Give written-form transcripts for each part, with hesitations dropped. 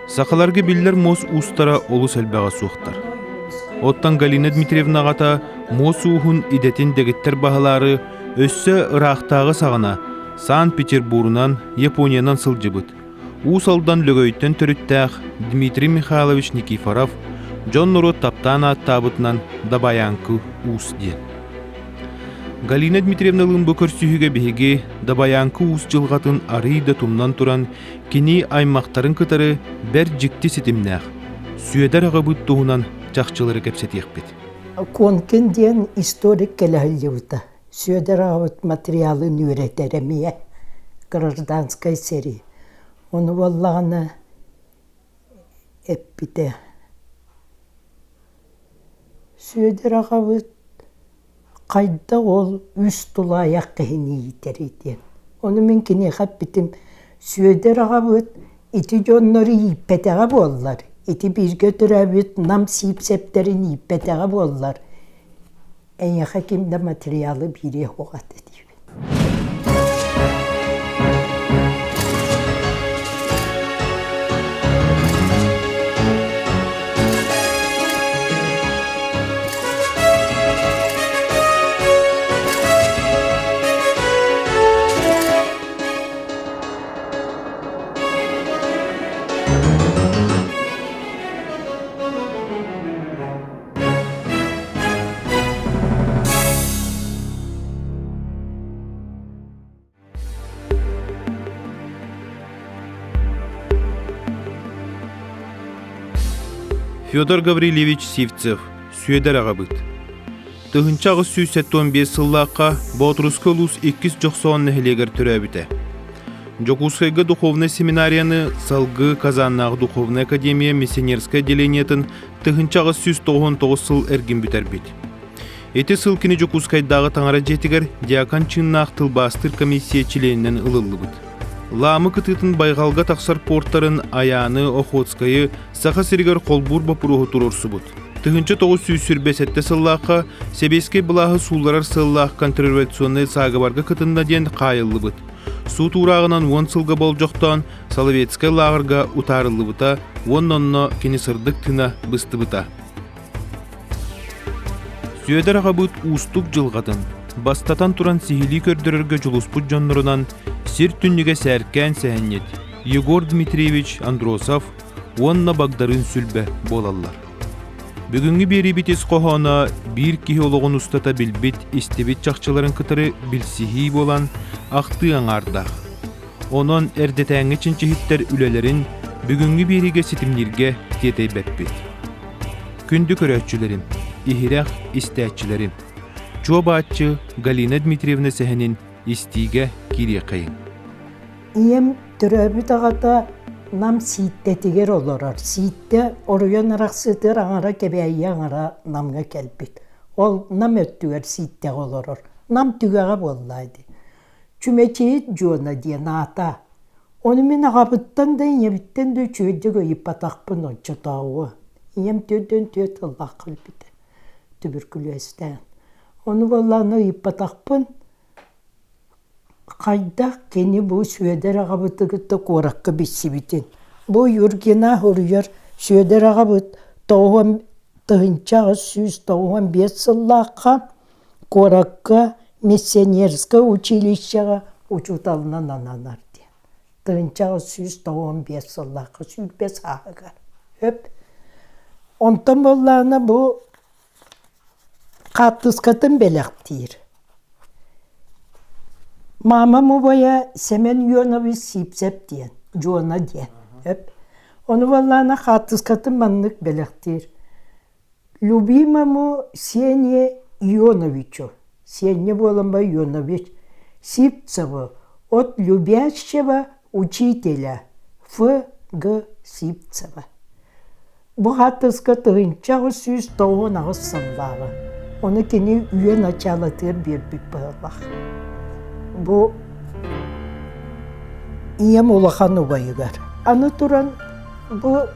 Сақаларғы биллер моз устара олус әлбәға суқтар. Оттан Галина Дмитриевна ғата моз уғын идетін дегеттер бағалары өссі ырақтағы сағына Санкт-Петербургнан, Япониянан сылжыбыт. Усалдан лөгөйттен түріттәқ Дмитрий Михайлович Никифоров Джон Нуру таптан аттабытынан Дабаянку ус ден. Галина Дмитриевналың бұкыр сүйіге беге Дабаянку ус жылғатын арыйда тумнан туран кені аймақтарын кытары бәр жікті сетімнәқ. Сүйедер ағабыт туғынан жақчылары кәпсет еқпет. Конкен ден историк кәләлеуді. Сүйедер ағабыт материалын үйретеремие. Гражданская серия. Оны валлағаны әппіде. Сүйедер ағабыт қайда ол үс тұла аяқ қиыны етер етен. Оны мен кене қаппетім сүйедер ағабыт ити жонлары иппетеға болылар. Ити бізге түрәбіт нам сип-септерін иппетеға болылар. Әне қакимді материалы бире оғады дейбі. Федор Гаврилевич Сивцев, сүйедер ағабыт. Тұғынчағы сүйсет 15 сыллаққа Ботруска лус 290 нәхілегер түрәбіті. Жокусхайғы духовный семинарияны салғы Казаннағы духовный академия миссионерская отделениетін тұғынчағы 199 сыл әрген бүтер бет. Эти сылкini Жокусхайдағы таңара жетігер диакан чыннақ тылбастыр комиссия членінен ылылы бұд. Ламы кытытын байғалға тақсар порттарын аяны Охотскайы сақа сірігер қолбур бапырығы тұрорсы бұд. Тұғынчы 945 сыллаққа Себескей бұлағы суларар сыллақ контрреволюционный сағыбарға кытында ден қайылы бұд. Су турағынан 10 сылға бол жоқтан Соловецкай лағырға ұтарылы бұта, оннонно кенесырдық тына бұсты бұта. Сүйедер аға бұд ұстық жылғатын. Бастатан туран сихили көрдірерге жұлыспұт жонларынан сир түнніге сәркән сәхенет Егор Дмитриевич Андросов онна багдарын сүлбе болалар. Бүгінгі бері бітес қоғана бір кихологын ұстата білбет істебет чақчыларын кытыры білсихи болан ақты аңардақ. Онын әрдетәңі чынчыхиттер үлелерін бүгінгі беріге сетімлерге тетей бәппет. Күнді көрәтчілерім, ихирәқ істәтчілерім, Чобатчы Галина Дмитриевна сәхенін истиге кире қайын. Ием түрәбіт ағата нам siittетігер оларар. Siitте оруян арақсытыр аңара кебәйі аңара намға кәлбет. Ол нам өттігер siitte оларар. Нам түгәға боллайды. Чүмечейт жуына дейін ата. Оны мен ағабыттан да иеміттен дөй чөйдігі ипатақпын онча тауы. Ием төден төт ылға қылбеті. Туберкулезтен. Оны болланы ипатақпын. Қайда кені бұл сүйедер ағабыттығытты қораққа бітсі бітен. Бұл үргена ұрыяр сүйедер ағабыт тұғынчағы 195 сыллаққа қораққа миссионерская училищаға учуталынан ананар ден. Тұғынчағы 195 сыллаққа сүлбес ағығар. Өп. Онтан болланы бұл қаттысқатын бәліқтейір. Мама мубая Семен Йонович Сипсеп ден, Жона ден. Оны валлана қаттысқатын маннық бәліқтейір. Любимому Сене Йоновичу, Сене Воломба Йонович Сипцеву от любящего учителя Ф.Г. Сипцева. Бұл қаттысқа тұғынчағы 190 сыллағы. Оны кені үйе началатыр бербік бағылақ. Бұл ием олақан ұбайығар. Аны тұран бұл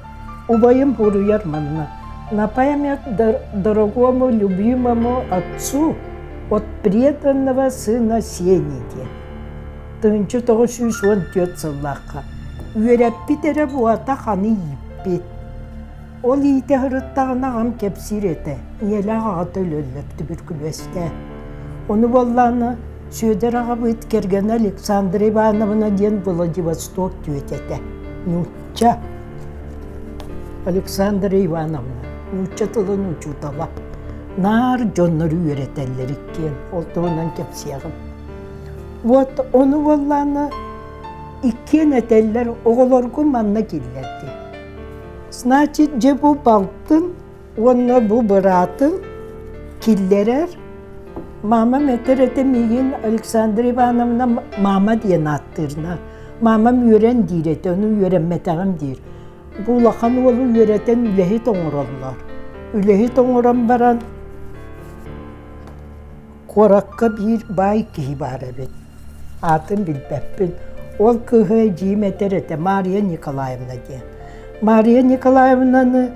ұбайым бұруяр манына. На память дорогому, любимому отцу от преданного сына Сенеге. 1914 сыллаққа. Üöreppi tere buata xanı yippit. Ol iyite hırıttağına ağam kepsir ete. Yele ağat ölölür tübürkülöste. Onu vallağını Süöder ağa bıt kergen Aleksandr Ivanovna diyen Vladivostok tüetete. Nutça. Aleksandr Ivanovna. Nutça tılın uçutala. Nar jonları üreteller ikken. Oltuğundan kepsiyağım. Вот onu vallağını ikken eteller oğulorgu manna gillerdi. Значит, je bu baltın, onu bu bıratın killerer. Mama meterete migin Aleksandr Ivanovna mama diye attırna. Mama müren direti, onu öğrenmetağım dir. Bu lakan oğlu öğreten ülehi toңurallar. Ülehi toңuran baran korakka bir bay kihi var evet. Atın bilbeppin. Ol kıhı ciğ meterete Maria Nikolayevna diye. Maria Nikolayevna'nı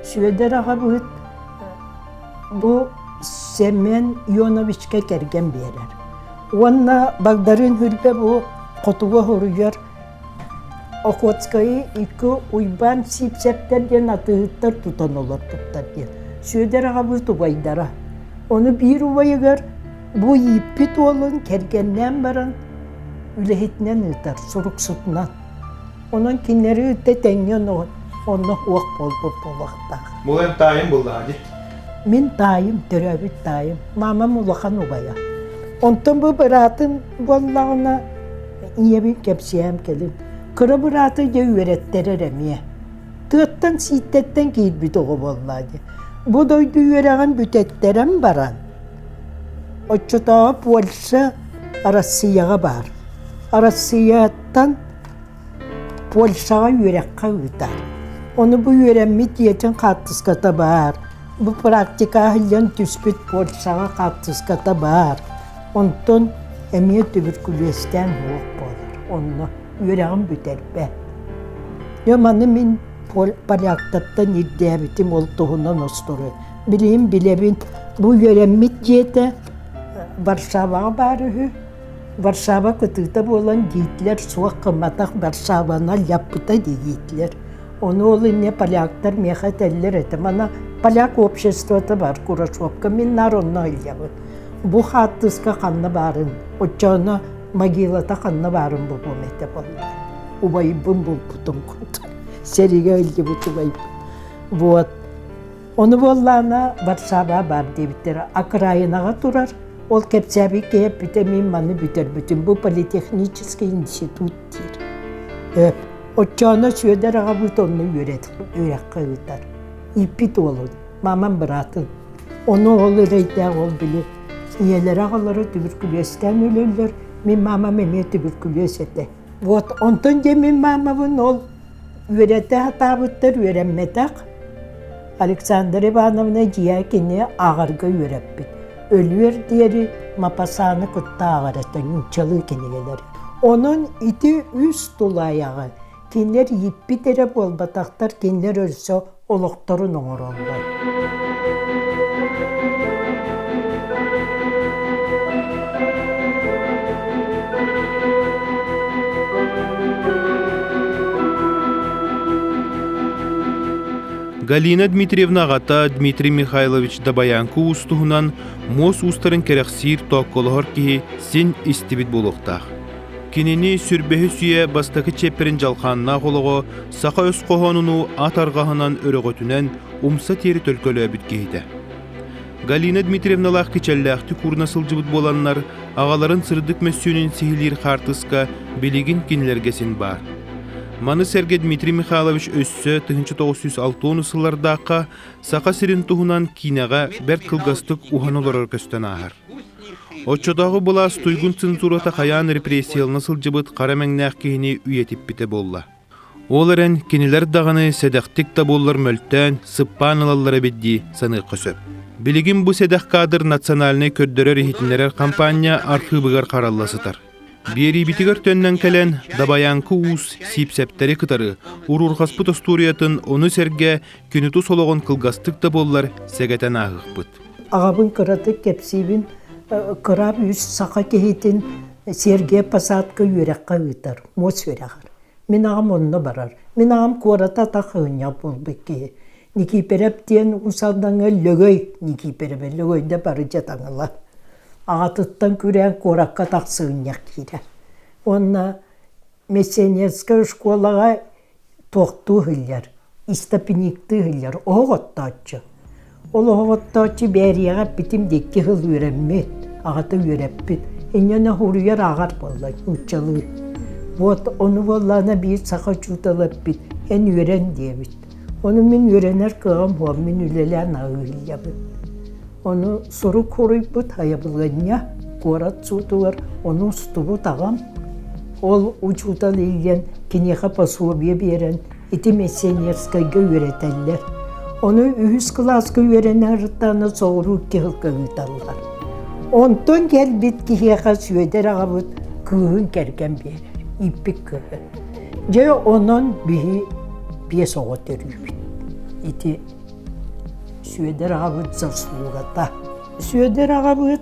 Süöder ağa bu Semen Ionoviç'e kergen berer. Onunla Bagdar'ın hülbe bu kutuğa horuyor. Okhotskayı iki uyban sipsepter diyen atıhıttar tutan olur tuttar diye. Süöder ağa bu tubaydara. Onu bir uvayı gör, bu yipit olun kergenden baran ülehitnen ıtar, suruk sutnan. Onun kinleri ütte tengen onu huak bol bolakta. Bu hem tayın buldu hadi. Min dayım, töröbüt dayım. Mamam ulakan ubaya. Ondan bu bıratın vallağına iyi bir kepsiyem gelin. Kırı bıratı ya ürettirerem ya. Tığıttan sittetten giyil bir doğu vallahi. Bu doydu üreğen bütetlerem baran. O çotağı Polşa Rossiyağa var. Rossiya'dan Polşa'a yürekka üter. Onu bu öğrenmi diyetin katıskata var. Bu praktika hılyan tüspüt Polşa'a katıskata var. Ondan emiye tübürkülüsten hoğuk bolar. Onu öğren büter be. Yamanı min palyaktattan iddiyabitim olduğundan osturu. Bileyim bilebin bu öğrenmi diyete Varşava'ya barıhı. Varşava kıtıkta olan yiğitler soğuk kımmatak Varşava'na yapıda yiğitler. Onu olun ne palyaklar mehat eller etem. Ana palyak общество'da var Kurasovka. Minnar onunla ilyabın. Bu hattıska kanna barın. Ocağına magilata kanna barın bu mete bollar. Ubayıbın bul putum kutu. Seriga ilgi bu tubayıbın. Bu onu bollağına Varşava var diye bitir. Akrayınağa durar. Ol kepsəbi ki hep vitamin manı biter bütün. Bu Politexniçiski instituttir. O çağına Süöder ağa bu onu öğret kağıtlar. İpit olun. Mamam bıratın. Onu olur reyde ol bilir. İyeler ağaları tübürkülösten ölürler. Min mamam emeye tübürkülös ete. Ondan de min mamamın ol öğrete hatabıttır öğrenmedak. Aleksandr Ivanovna ciyakini ağırga öğretbit. Ölüyor diğeri mapasanı kutta ağıratan yunçalı kenigeler. Onun iti üst dolayağı. Kinler yippi tere bol bataktar, kinler ölse oluktorun oğurunlar. Галина Дмитриевна гата Дмитрий Михайлович Dabаянку устугунан мос устарын керексир тоокколохор киһи син истибит булуктах. Кинини сүрбеһи сүйе бастакы чепперин жалханна холого саха өс кохонуну ат аргаһынан өрөгөтүнен умса тери төлкөлөбүт киһите. Галина Дмитриевналах кичеллэхти курна сылжыбыт боланнар агаларын сырдык мәссүүнүн сихилир хартыска билигин кинилергесин бар. Маны Сергей Дмитрий Михайлович өссө 1960 сыллардаққа сақа сирин туһунан кинеға бер кылгастык уханолорор көстөн ахар. Оччодағы була стуйгун цензурата хаян репрессиялына сылжыбыт қарамәңнәқ кихини үйетип бите болла. Ол эрен кинилер дағаны седақтик та боллар мөлттен сыппан алалары бидди саны көсөп. Билигин бу седақ кадр национальный көддөрөр ихитинерер компания архивыгар қаралласытар. Бери битигер төннен келен Dabаянку уус сипсептери кытары урурхаспыт остуриятын оны серге күнүту сологон кылгастык да боллар сегетен агыкпыт. Ağabın kıratı kepsibin kırab üst saka kehitин Serge Pasatka yürekka ütar, mos yürekar. Min ağam onunla barar. Min ağam kuarata takığınya bulbeki. Nikiperep diyen usandağı lögöy. Nikiperep lögöyde barıca tanılar. Ağatıttan küren kuarakka taksığınyak girer. Onna Meseniyetska şkolağa tohtu hılyar. İstapinikti hılyar. Oğuttaçı. Ol oğuttaçı beriyağa bitim dekki hıl öğrenmet. Ağatı öğrenmet. Enyana huruyar ağar vallahi uçalı. Onu vallahi bir saka çutalıp bit. En öğren diye bit. Onu min öğrener kığam huam min ülelen ağır bit. Onu soru koruyup bit hayabılganya. Kuarat sutuvar. Onu ustubu tağam. Ol uçutal ilgen kineha pasubiye beren iti meseniyerskayga öğreteller. Onu ühüs klaska öğrenen rıttana soğuru kihılka hıtallar. Ondan gel bit kiheha süeder ağabıt kığın kerken berer. İpik kığı. Ce onun bir soğut erübit. İti süeder ağabıt zasluğata. Süeder ağabıt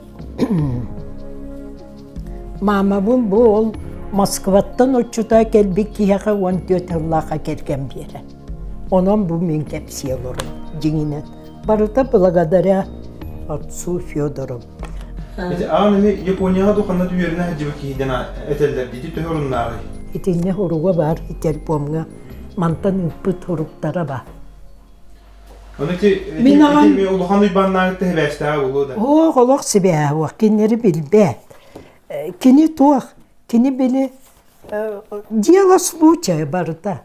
mamabın bu ol Moskvat'tan uçuda gelbik kiyağa 14 yıllağa kerken beri. Onun bu min kepsiye olurum. Cingine. Barıda благодаря отцу Фёдору. Ağanemi Japonya'ya dokanda düğerine hacıbı kihiden eteller dedi tühürünleri. İtinne huruğa var, itel pomga. Mantan ıppıt huruktara var. Onu ki etilmeyi uluhan uybanları da hevesler olur da. Olak sibeha var, kinleri bilbe. Kini tuğ. Kini bili дело случая barıda.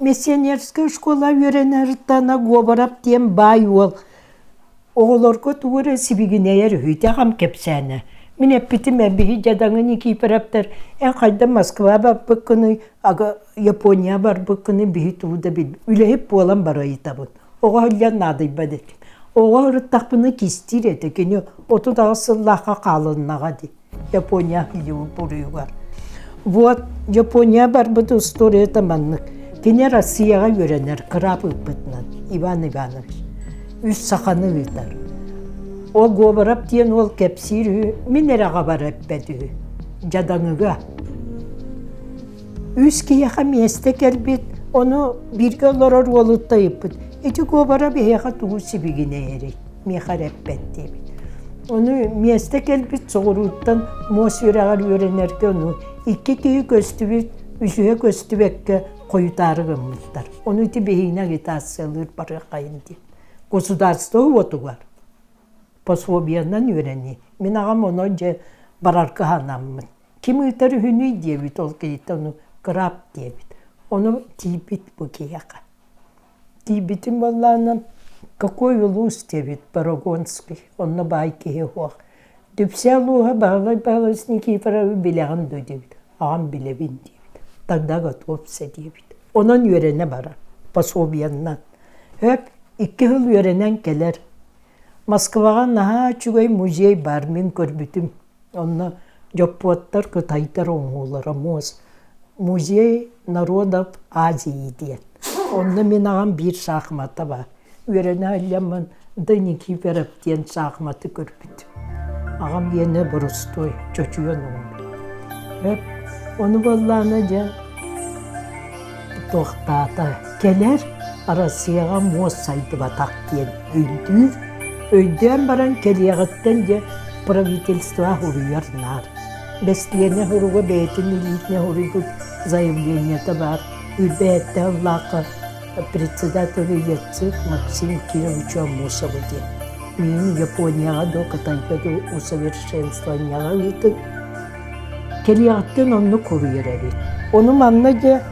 Meseniyerska şkola öğrener tana gobarap diyen bay ol. Oğulorga tuğra sibigineyer hüyte ham kepsene. Min epitim ebihi jadangın iki perapter. En kayda Moskva var bakını, aga Japonya var bakını bihi tuğda bil. Üle hep bu olan barayı tabun. Oğa hülyan nadı ibadet. Oğa hırıttak bunu kistir etekini. Otu da asıllaha kalınnağa di. Japonya hülyu buruyu var. Вот Japonya var bu istoriya tamanlık. Yine Rusya'ya öğrenir, kırap ıpıtlan, Ivan Ivanoviç. Üst sakanı ıtar. O gobarap diyen ol kepsiri, minere gabarap bedü, cadanıga. Üst kiyaha miestek elbit, onu birge lorar olutta ıpıt. Eti gobarap eyaha tuğu sibigine yeri, mihar eppet debit. Onu miestek elbit soğuruttan mosüreğar öğrenirken onu iki kiyi göstübit, üçüye göstübekke koyutarı gımızlar. Onu iti behine gitasılır para kayındı. Gosudarstı otu var. Posfobiyandan öğreni. Min ağam onu önce bararkı hanamın. Kimi itarı hünü diye bit ol kıyıt onu kırap diye bit. Onu tibit bu kiyaka. Tibitin vallahi какой лустевит Парагонский, он на байке его. Düpse luha bağlı Nikifora bileğin dödüvit. Ağam bile bin diyevit. Тогда готовься diyevit. Onun yörene bara. Pasobiyandan. Hep 2 yıl yörenen gelir. Moskvaga naha çugay muzey var min körbütüm. Onunla Jopotlar kıtaytar oğullara moz. Muzey Народов Азии diye. Onunla min ağam bir şahmata var. Yörene alyaman da Nikiforov diyen şahmatı körbütüm. Ağam yine Borostoy, çocuğun oğlu. Hep onu vallahi tohtata gelir, Rusya'ya moz saydı batak diyen öldür. Öldüğün baran keliyağıttan de правительства huruyar nar. Besleyene huruga beytin ilitne hurugu заявление var. Ülbeyette Allah'a председателю Яцек Максим Кирович Амосов diye. Min Japonya'ya da Kıtay'da усовершенствованияға ötüp keliyağıttan onu koruyur evet. Onun anlaca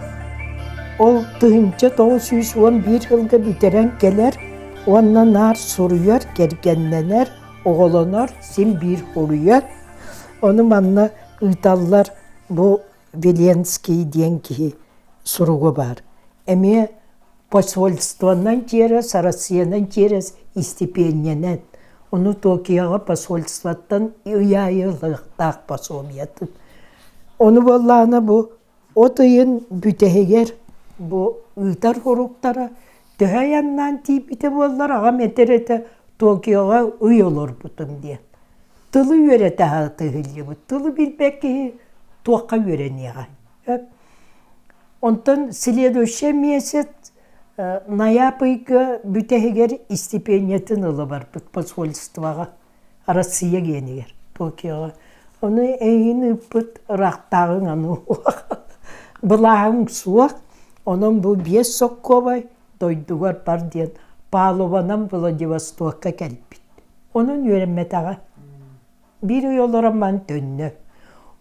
ol tığınca 911 yılda bitiren gelir, onunla nar soruyor, gergenlenir, oğlanır, sen bir koruyor. Onun anla ıtallar bu Velenskiy diyen ki soruğu var. Emi посольстводан через, Россиядан через стипендиядан. Onu Tokyo'ya посольстводан üyayılıqtaq пособиятын. Onu vallahi bu o tıyın büteheger bu ıtar horuktara tüheyandan tipite bollar ağam eterete Tokyo'ya üy olur butun diye. Tılı yörete ha tığıllı bu. Tılı bilbek ki Tok'a yöreniyor. Онтон следующий месяц ноябрьга бүтehegер стипендиятын ылы бар посольствоға, Россия генегер, Токиоға. Оны әйін үппіт рақтағын ану бұлағың суақ, оның бұл 5 соққобай дойдуғар бар ден, Палованан Владивостокқа кәлпіт. Оның өремметаға. Bir yollarımdan dönne.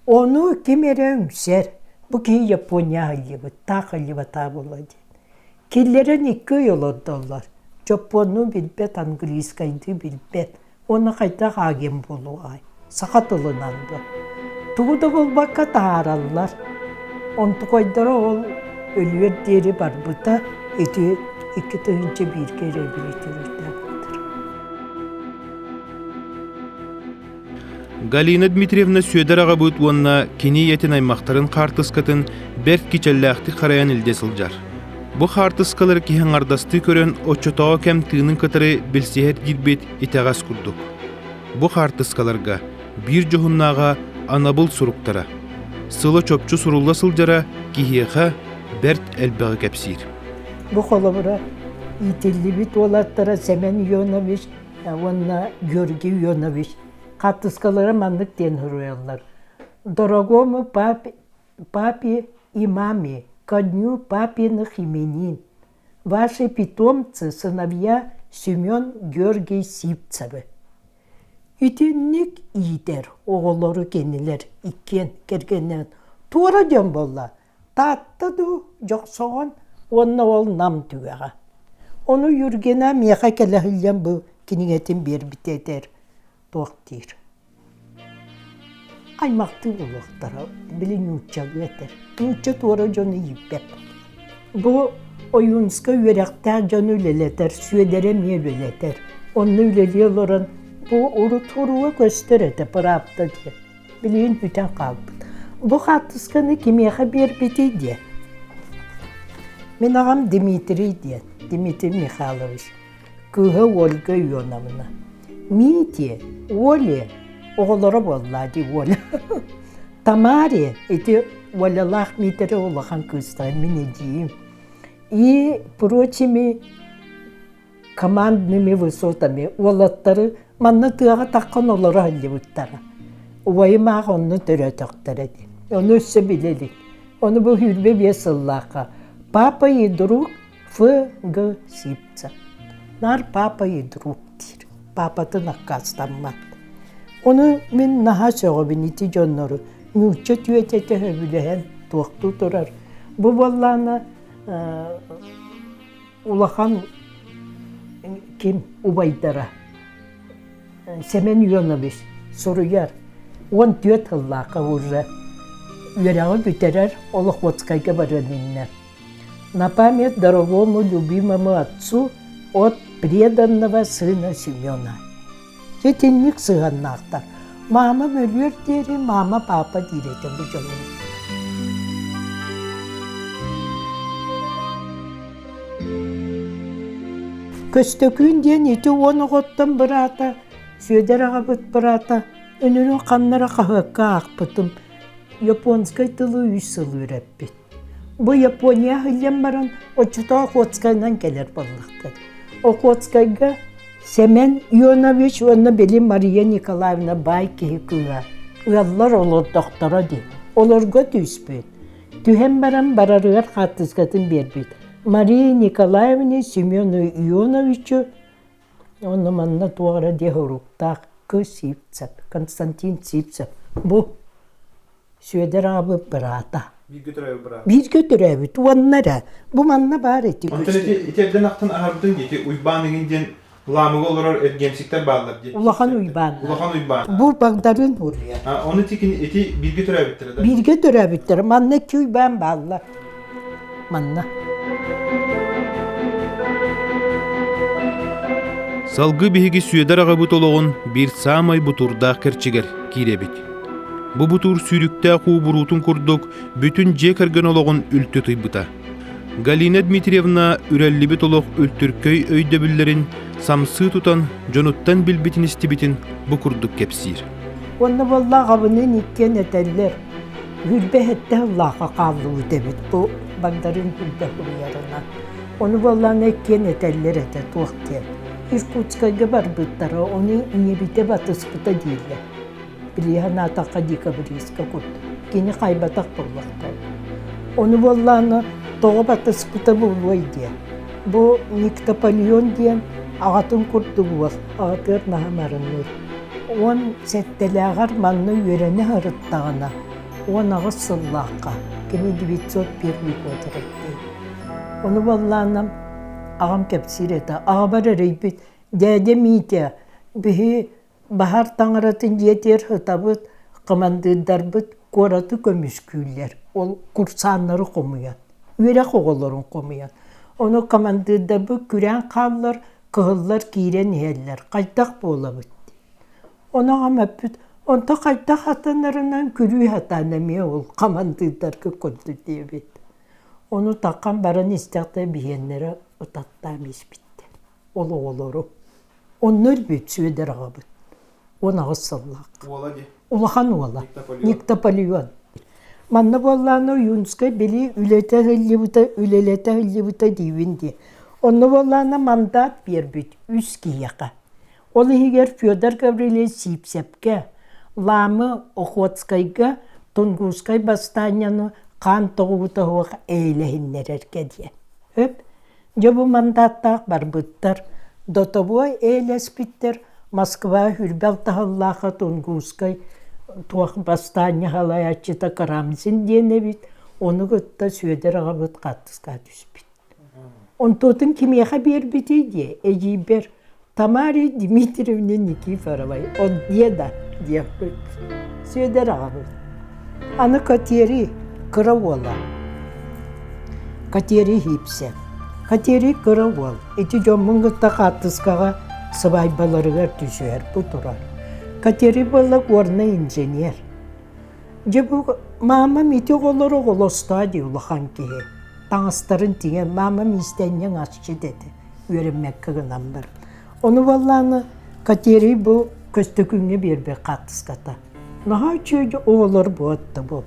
Onu kimere üngser. Bu ki Japonya halibi, ta halibi ta buladı. Killerin 2 yollardalar. Japonu bilbet, Angliskaydı bilbet. Onu kayda hagim bulu ay. Sakat olunandı. Tuğda bulbaka taharallar. Onu koydara ol ölüver deri var bu da. Eti 2 tığınca bir kere biletirir. Галина Дмитриевна Сүйедер ағабыт онна кені етін аймақтарын қартыскатын бәрт кечелләқті қараян үлде сылжар. Бұ қартыскалар кейін ардасты көрін очотаға кәм тыының кытыры білсехет гидбет итағас күрдік. Бұ қартыскаларға бір жоғыннаға анабыл сұруқтара. Сылы чөпчі сұрулла сылжара кейіға бәрт әлбіғі кәпсир. Бұ қолыбыра ителі бит олаттара Семен Ионович, онна Георгий Ионович. Катыскалары мандык ден хуруялар. Дорогому папе и маме, ко дню папиных именин. Ваши питомцы, сыновья Семен Георгий Сипцевы. Ütünlük iyidir, oğulları keniler, ikken kergenen. Tuğra dön bolla. Tatlı du, çok soğan, onunla ol nam tüveğa. Onu yürgene miyağa kelehilyen bu kiniyetin bir bitedir. Toqtir. Aymaktı uluqtara, bilin uçak veter. Uçak tuğra canı yippep. Bu oyunska yürekter canı üleleter, süedere miye üleleter. Onu üleliyorların bu uruturuğa gösteredi pırapta diye. Bilin hüten kalbı. Bu katıskanı kimeye bir biti diye. Men ağam Dimitri diye, Dimitri Mikhailovich. Kıha Olga Ionavna. Мити, Оля, оғылары болады, Оля. Тамаре, это Олялах митері олахан кыстар, мен едейім. И прочими командными высотами, олаттары, манна тыға таққан олары әлі бұттара. Уайымақ оны түрі тоқтар әді. Оны өсі білелік. Оны бұл хүрбе бесыллаға. Папа и друг Ф.Г. Сипца. Нар папа и друг дир. Папатын аққастанмат. Оны мен наға соғыбын ити жоннору. Мүтчі түйететі өбіліген тоқты тұрар. Бұл болланы улахан кем убайдара. Семен Ионович соруяр. Он түйет ғыллақы уже. Үйерағы бүтерер олық отскайға барынынна. На память дорогому любимому отцу от преданного сына Семена. Жетенник сығаннақтар. Мама өлер дері, мама папа диретін бұл жолы. Көстөкін ден еті оны ғоттым бірата, сөйдер аға бұт бірата, өнінің қаннара қағыққа ақпытым. Японскай тылы үйсілі өрәппет. Бұл Япония ғылем баран, очыта Охотскайнан келер болықтыр. Охотскайға Семен Ионович, оны бели Мария Николаевна бай кейкіға. Ұяллар олар доқтара дей. Оларға түйіспейд. Түйен баран барарығар қатызғатын бербейд. Мария Николаевна Семен Ионовичу оны манна туғара де ғұрықтақ Сипцев, Константин Сипцев. Бұл сөйдер абы бірата. Birge türevi, tuvanlara. Bu manna бар etti. İtebden aqtan ağırdın geti, uybanıgından lamığı olarak ergemsikler bağlar. Ulahan uyban. Bu bağdarın buraya. Onu tikin eti birge türevittir. Birge türevittir. Manna ki uyban bağlar. Manna. Salgı bihigi süyedar ağabıt oloğun bir samay buturdağ kerçiger kirebit. Bu butur sürükte kuburutun kurduk, bütün cekergen oloğun ültü tıybıta. Galina Dmitrievna ürellibit oloq ültürköy öydöbüllerin samsı tutan, jonuttan bilbitin istibitin bu kurduk kepsir. Onu vallahi avının ikken eteller. Hülbe hette Allah'a kallığı debit bu. Bagdar'ın hülbe kuruyarına. Onu vallahi nekken eteller ete tuğaktı. Irkutska'ya barbıttara, onu inyebite batıspıta değiller. Biliha nataka dika biriska kurdu. Yine kaybatak bulmakta. Onu vallahi toğa batıspıta bulvaydı. Bu Niktapalyon diyen ağatın kurdu bu. Ağatır nahamarınır. On settelağar manlı yöreni harıttağına. On ağız sıllağqa. Kimi dibitsot birlik otururdu. Onu vallahi ağam kepsir ete. Ağabar ereybit. Dede miyte. Bihi bahar tanıratın yeter hıtabıt. Kımandıdarbıt. Koratı kömüsküller. Ol kursanları komuyan. Yörek oğulların komuyan. Onu kımandıdarbıt küren kallar. Kıhıllar giren yeller. Kaytak boğulabıt. Ona ağam öpüt. Onda kaytak hatanlarından kürüy hatanemiye ol. Kımandıdarkı kondu diye bit. Onu takan baran istekte biyenlere ıtattamış bitti. Olu oluru. Onlar büt süeder ağabıt. Ona ısıllak. Ola di. Ulahan ola. Niktapalyon. Manna bollana Yunska beli ülete hıllıvıta divindi. Onu bollana mandat bir büt. Üski yaka. Olu higer Fyodor Gavrilyevich Sipsepke. Lamı Okhotskayga Tunguskay bastanyanı kan toğuta hoğuk eylehinlererke diye. Hep. Bu mandatta barbıttar. Dotovoy eylespittir. Moskva hürbel tahallaha Tunguskay tuğuk bastanya halayatçıta karamzin diyene bit. Onu gıtta süeder ağabıt katıska düzbit. On totun kimyeha bir biti diye. Eciber Tamari Dimitrievna Nikiforovay. O diye da diye. Süeder ağabıt. Anı Kateri Kıravola. Kateri hipse. Kateri Kıravol. Eti jomun gıtta katıskaga sıvaybaları düşer bu durar. Kateri balık orna inženjer. Bu mama miti oğulları oğulosta diye ulahan ki. Tanıstarın diye mama mistenyen aççı dedi. Öğrenmek kığınan var. Onu vallahi Kateri bu köstökünge bir katıskata. Naha çocuğu oğulları bu attı bu.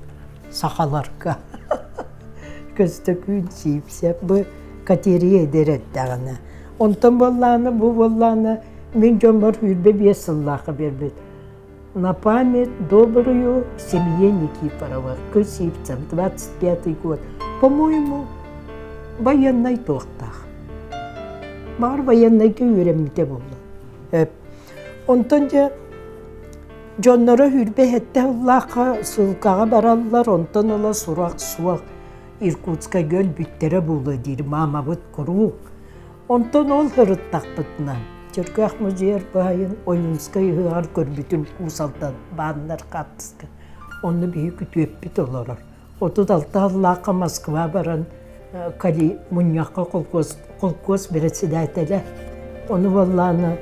Sakalarka. Köstökün sipse bu Kateri eder ettiğine. Ondan vallahi bu vallahi min jomar hülbe bir sıllahı bir bit. На память добрую семье Никифорова, к сивцам, 25-й год. По-моему, военный тоқтақ. Бар военныйға öğrenmede buldu. Hep. Ondan da jonlara hürbe hette Allah'a sılkağa barallar, ondan ola surak suak. Irkutska göl büttere buldu dir, mama bıt kuru. Ondan ol hırıttaq bıtına. Çırkaq müziyer bayın oyunskayı hıar gör bütün usaldan bağınlar katıska. Onu büyük kütüp olarak. Otu dalta Allah'a Moskva baran kali munyakka kolkos beresidaytele. Onu vallahi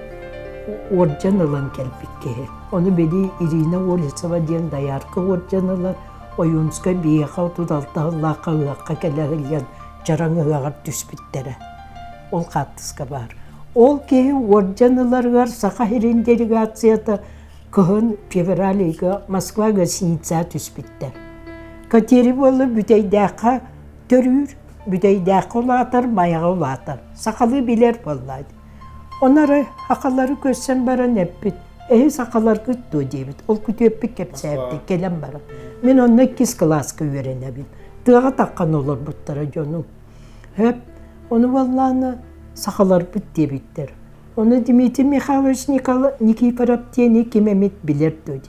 orcan alan kelpikke. Onu beli Irina Olisova diyen dayarka orcan alan. Oyunskay biyaqa otu dalta Allah'a hıaqqa kelahilyan jarangı hıaqar düspittere. Ol katıska var. Ol ki orcanılar Sakharin delegatsiyata kıhın fevraliga Moskvaga sinitsa düspitler. Kateri bolu büteydaka törür, büteydaka olatar, mayağı olatar. Sakalı biler vallahi. Onları hakaları görsem baran eppit. Sakalar küttü diyebit. Ol kütü eppik kepseyepti, kelem baran. Men onunla kis klaska öğrenebil. Tığa takkan olur buttara canım. Hep onu vallahi sakalar büt diyebitler. Onu Dmitri Mikhailovich Nikiforov diye kim emet bilir dedi.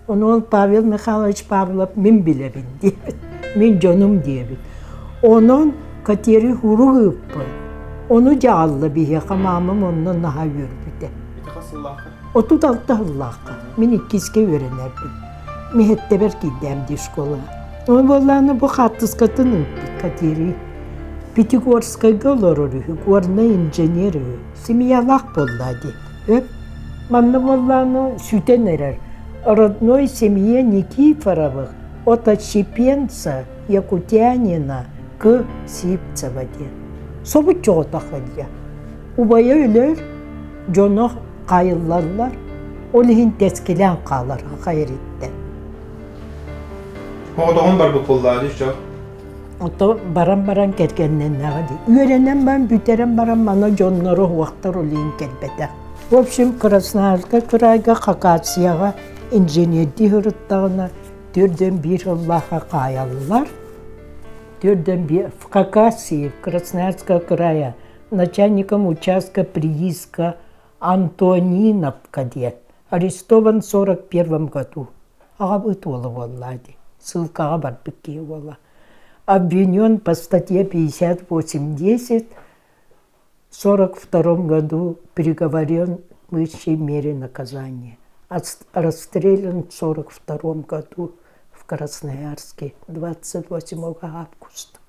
Onu ol Pavel Mikhailovich Pavlov min bilebin diyebit. Min canım diyebit. Onun Kateri huru hıppı. Onu cağallı bir yaka mamam onunla naha yürübüde. Otu dalta Allah'a. Min ikiske öğrenerdim. Mihetteber gidem di şkola. Onu vallahi bu katıskatını Kateri. Pitigorskayga oloruru, gorna inženjeri, semiyalak bolladı. Hep, manna vallahi süten erer. Родной семье Никифоровых от отщепенца Якутянина к Сипцева diye. Sobu çoğu takılıyor. Ubaya öler, jono kayıllarlar, olihin teskilen kalır hayretten. Hoğdağın var bu kolladı işte. Ото баран келгеннен нағады. Үйренен бан, бүтерен баран мана жоннору уақтар олейін келбеді. В общем, Красноярска крайга Хакасияға инженерді хұрыттағына түрден бір Аллаха қаялылар. Түрден бір в Хакасии, в Красноярска края, начальником участка прииска Антониновка дед. Арестован в 41 году. Аға бұт олы боллады. Ссылкаға бар бікке ола. Обвинен по статье 50-80, в 42 году приговорен к высшей мере наказания. Расстрелян в 42 году в Красноярске 28 августа.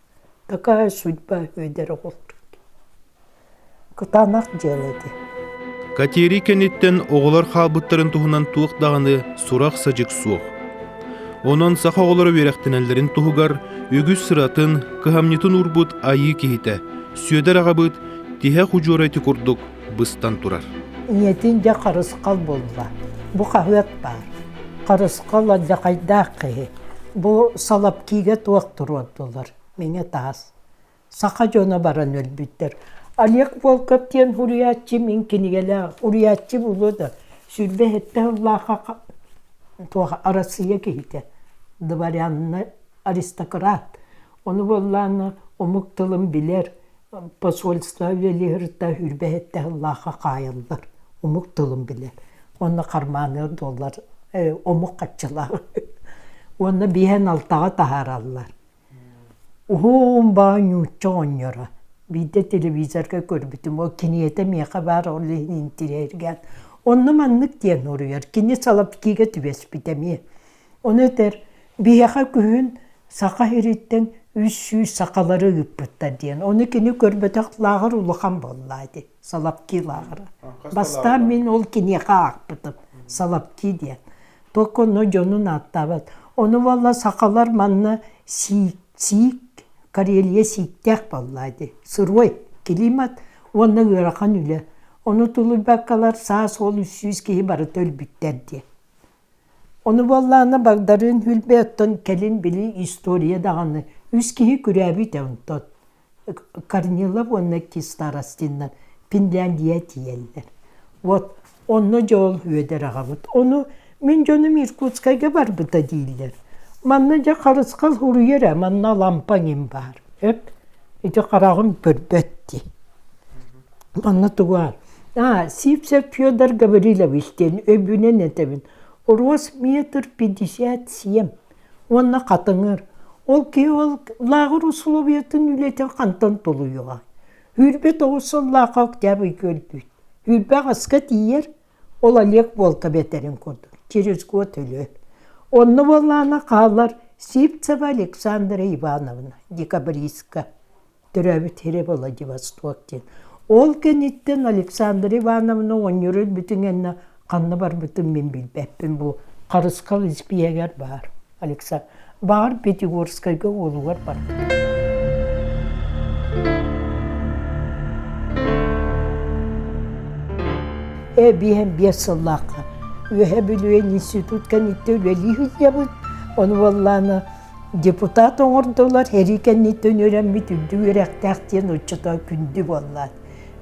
Такая судьба Федора Голтуки. Кытанақ деледі. Катери кенеттен оғылар халбыттарын туһунан туықтағаны сұрақ сажық суық. Онан саха оғылары веректенелерін туғығар өгіз сыратын, кыхамнетін урбут айы кейті, сүйедер ағабыт, тихе хұжурайты күрдік бұстан тұрар. Ниетінде қарысқал болды. Бұ қағует бар. Қарысқал адда қайдақ қиы. Бұ салап кейге туақ тұрвадылар. Мене тағыз. Сақа жона баран өлбіттер. Олег Волковтен хуриятчы мен кенегелі хуриятчы болуды. Сүрбе етті Аллаха Россия кейді. Дворянны аристократ. Оны болланы омуктылым билер. Посольство велерді хүрбе етті Аллаха қайылдар. Омуктылым билер. Оны қарманы доллар. Омук қатчылар. Оны бейен алтаға тахаралар. Уғын бағын үтчі оңыра. Биде телевизорға көрбітім, о кенеті меқа бар олығын интирерген. Оны маннық ден ұрыяр, кене салап кейге түбес бітеме. Оны өтер, бейеқа күйін сақа хереттен үс-сүйіз сақалары үппіттар ден. Оны кене көрбітіқ лағыр ұлыған боллайды, салап кей лағыры. Баста мен ол кенеға ақпытым, салап кей ден. Тоқ оны жонын аттабад. Оны валла сақалар манны сик, Карелия ситтяқ боллайды. Сырой, климат, оны ғырақан үлі. Оны тұлы бәккалар саас ол үсіз кейі бары төл бүттерді. Оны болланы бағдарын хүлбе өттін кәлін білі история дағаны. Үс кейі күрәбі де ұнтот. Корнилов оны кистарастиннан Финляндия тиелдер. Вот, оны жол өдер ағабыд. Оны мен жоным Иркутскайға бар бұта дейілдер. Манна жа қарысқал хұрыйер, манна лампаңым бар. Өп, ете қарағым бүрбетті. Манна туғар. Сипсев Федор Гавриловичтен өбінен етебін. Рост метр 57. Онна қатыңыр. Ол кей ол лағыр условиятын үлетен қантан толуыға. Хүрбет оғысын лаға октябы көлбіт. Хүрбе ғасқа тиер, ол Олег Волковетерін көрді. Через год өлі. Онны болланы қалар Сипцева Александра Ивановна, декабристка, түрәбі тере бола Владивостоктен. Ол кенеттен Александра Ивановна онырыл бүтінгенна қанны бар бүтін мен білбәппін бұл. Қарысқал избиягер бар. Бар Пятигорскайға олуғар бар. Бейін бесыллаққа. Өе білуен институт кәнетті өлі хүзебіт. Оны болланы депутат оңырдылар, әрі кәнеттен өреммет үлді өрәқтәқтен ұчыта күнді боллады.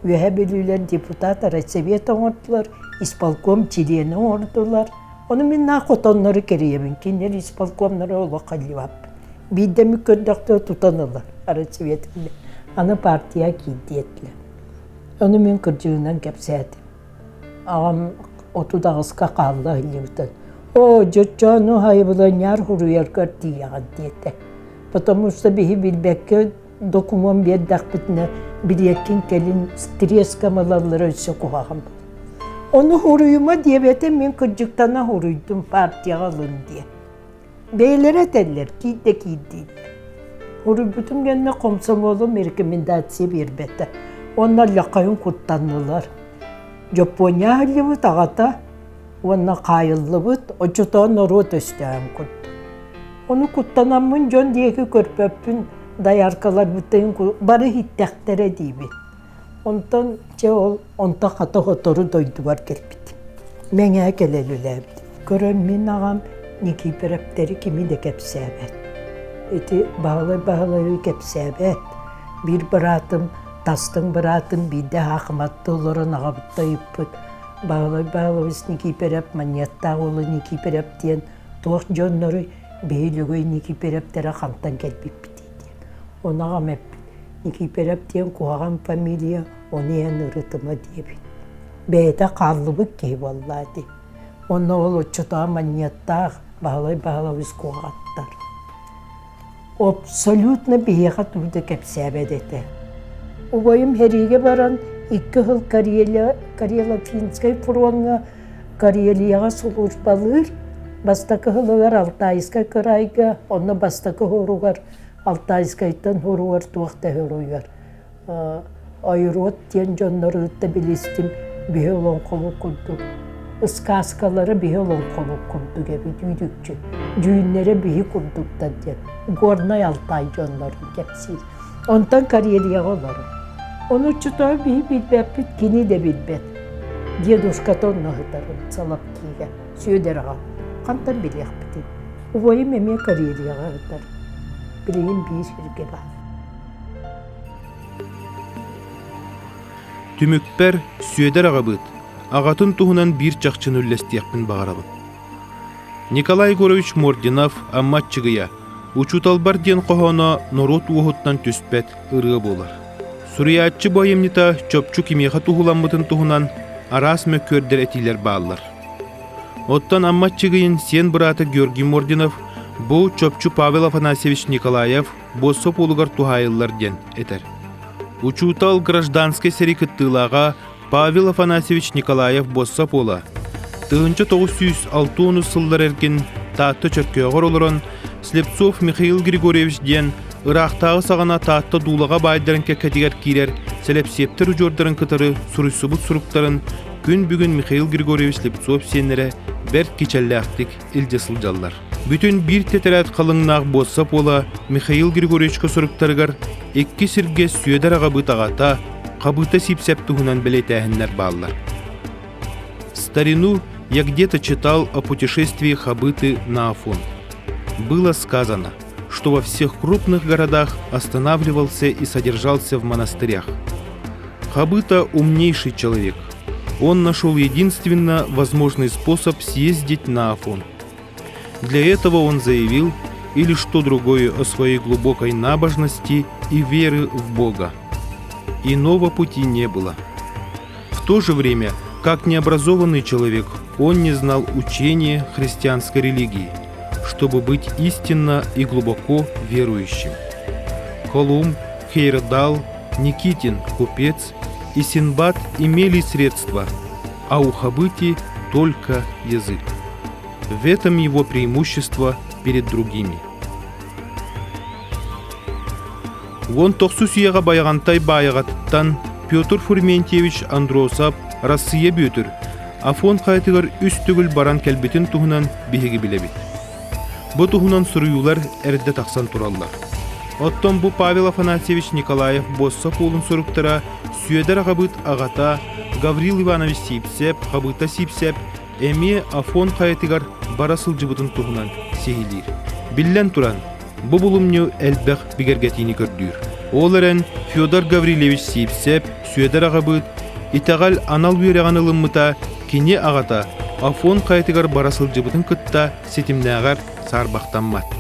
Өе білулер депутат Райсовет оңырдылар, исполком чилені оңырдылар. Оны мен нақотонлары керейемін, кенер исполкомлары олы қаливап. Бейдемі көрдіқті тұтанылар, Райсоветімде. Аны партия кейдетілі. Оны мен күржігінен кәпсәдім. Ағам отудағысқа қалды ғылымтын. О, жөтчану хайбылanyар хуруяркар тияған деді. Потому что бейі білбәкке документ бердақ бітіні білеккен келін стресска малалары өсі қуағым. Оны хуруюма дебеті мен күржіктана хуруйдым партияға алын дие. Бейлер әтелер, кейді. Хуруй бүтін кәнне комсомолым рекомендация бербеті. Onlar лақайын құттанылар. Japonya halibut ağata, ona kayıllыбыт, oçutan orot östüğüm kuttu. Onu kuttanamın jon diyeki körpöpün dayarkalar bütün barı hittektere deybi. Ondan onta hata hotoru doyduvar gelbidi. Mene gelelülerdi. Görün min ağam niki perepteri kimi de kepsebet. Eti bağlı kepsebet. Bir bıratım, tastın bıratım, bir de hakımattı olurun ağabıtta yıppıt. Bağlı niki perep, manyatta oğlu niki perep diyen, tuğuk jonları beylügü niki perep tere kantan gelbip biti diyen. Ona ağamep, niki perep diyen kuağam familiya, onu yan ırıtıma diyebit. Beyde kallıbık ki vallahi di. Ona oğlu çutağı manyatta bağlı kuağattar. Абсолютно бияға турды кепсәбәд ете. Убайым хәриге баран 2 жыл Карела-Финскай фронга Карелияға службалыр. Бастакы жылыгар Алтайскай крайга, онна бастакы хоругар Алтайскайдан хоругар туақта хоругар. Айрот тен жоннары ытта билестим бихелон қолу күрдік. Ыскаскалары бихелон қолу күрдік әбі дүйдікчі. Düğünlere bihi kurduktan diye. Gornay Altay jonların kepsiydi. Ondan Kareliyağa olarım. Onu çıtağı bihi bilbepit, kini de bilbet. Diyeduşkat onunla hıtarım, salap kiye. Söyderağa. Kantan bilek bitin. Uvayım emeye Kareliyağa hıtarım. Bileyim bir şirke var. Tümükper süeder ağabıt. Ağatın tuhunan bir çakçın üllestiyakpın bağıralım. Николай Егорович Мординов амматчыгыя, учуталбар ден қохоно норот уохуттан түспет ырығы болар. Суриятчы бойымнита чопчу кимеха тухуламмытын тухунан арас мөккөрдер этилер баалар. Оттан амматчыгыйын сен браты Георгий Мординов бу чопчу Павел Афанасьевич Николаев боссоп улугар тухайыллар ден этер. Учутал гражданской серикыттылага Павел Афанасьевич Николаев боссоп ола. Тыгынча 906 сыллар эркен таатты чөркөөгөр олорон Слепцов Михаил Григорьевич диен ырақтағы сағана таатты дулаға байдарын кәкәтігер кейлер сәлепсептір жордарын кытары суруйсубут суруктарын күн бүгін Михаил Григорьевич Слепцов сенлері бәрт кечәлі ақтик илде сылжаллар. Бүтін бір тетерәт қалыңнақ боссап ола Михаил Григорьевичка суруктарыгар 2 сирге сүйедер ағабыт ағата қабыта сипсеп туғынан білетәхінлер баллар. Старину я где-то читал о путешествии Хабыты на Афон. Было сказано, что во всех крупных городах останавливался и содержался в монастырях. Хабыта – умнейший человек. Он нашел единственно возможный способ съездить на Афон. Для этого он заявил или что другое о своей глубокой набожности и веры в Бога. Иного пути не было. В то же время, как необразованный человек, он не знал учения христианской религии, чтобы быть истинно и глубоко верующим. Колумб, Хейердал, Никитин, купец и Синбад имели средства, а у Хабыти только язык. В этом его преимущество перед другими. Вон тоқсусияға баяғантай баяғаттан Петр Фурментьевич Андросап Россия бөтір. Афон қайтығыр үст түгіл баран кәлбетін тұғынан бейгі білебет. Бұ тұғынан сұруюлар әрді тақсан тураллар. Оттон бұ Павел Афанасьевич Николаев боссап олын сұруқтара сүйедер ағабыт ағата Гаврил Иванович сипсеп, қабыта сипсеп, әме Афон қайтығыр барасыл жыбытын тұғынан сехилер. Биллен туран, бұ бұлымнеу әлбәқ бігергетіні көрдір. Оларын Федор Гаврилевич сипсеп, сүйедер ағабыт, итағал анал бүйрәғанылым мұта кене ағата Афон қайтығар барасыл жыбытын күтта сетімнәғар сарбақтанмат.